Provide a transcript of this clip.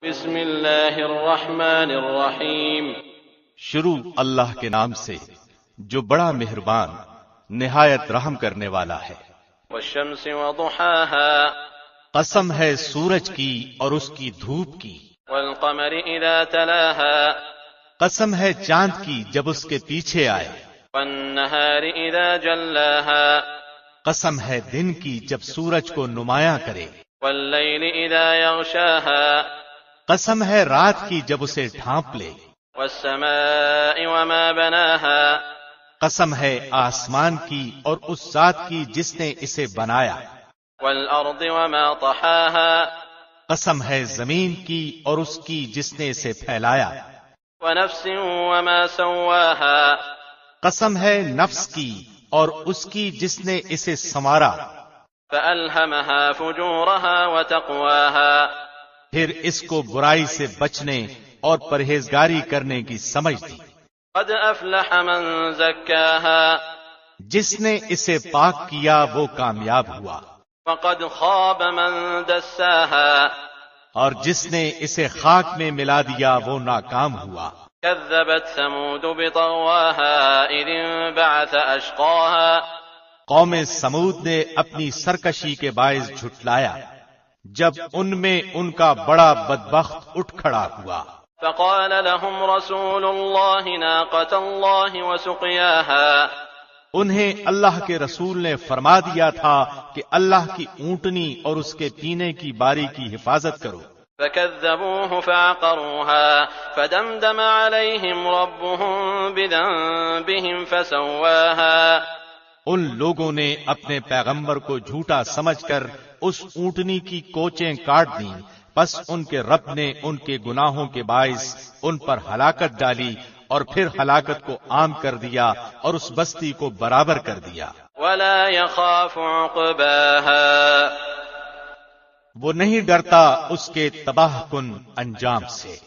بسم اللہ الرحمن الرحیم۔ شروع اللہ کے نام سے جو بڑا مہربان نہایت رحم کرنے والا ہے۔ والشمس وضحاها، قسم ہے سورج کی اور اس کی دھوپ کی۔ والقمر اذا تلاها، قسم ہے چاند کی جب اس کے پیچھے آئے۔ والنہار اذا جلاها، قسم ہے دن کی جب سورج کو نمایاں کرے۔ واللیل اذا یغشاها، قسم ہے رات کی جب اسے ڈھانپ لے۔ والسماء وما بناها، قسم ہے آسمان کی اور اس ذات کی جس نے اسے بنایا۔ والارض وما طحاها، قسم ہے زمین کی اور اس کی جس نے اسے پھیلایا۔ ونفس وما سواها، قسم ہے نفس کی اور اس کی جس نے اسے سنوارا۔ فألهمها فجورها وتقواها، پھر اس کو برائی سے بچنے اور پرہیزگاری کرنے کی سمجھ دی۔ قد افلح من زکاها، جس نے اسے پاک کیا وہ کامیاب ہوا، وقد خاب من دساها، اور جس نے اسے خاک میں ملا دیا وہ ناکام ہوا۔ كذبت ثمود بطغواها اذ انبعث اشقاها، قوم سمود نے اپنی سرکشی کے باعث جھٹلایا جب ان میں ان کا بڑا بدبخت اٹھ کھڑا ہوا۔ فقال لهم رسول الله ناقة الله وسقياها، انہیں اللہ کے رسول نے فرما دیا تھا کہ اللہ کی اونٹنی اور اس کے پینے کی باری کی حفاظت کرو۔ فكذبوه فعقروها فدمدم عليهم ربهم بذنبهم فسواها، ان لوگوں نے اپنے پیغمبر کو جھوٹا سمجھ کر اس اونٹنی کی کوچیں کاٹ دیں، پس ان کے رب نے ان کے گناہوں کے باعث ان پر ہلاکت ڈالی اور پھر ہلاکت کو عام کر دیا اور اس بستی کو برابر کر دیا۔ ولا يخاف عقباها، وہ نہیں ڈرتا اس کے تباہ کن انجام سے۔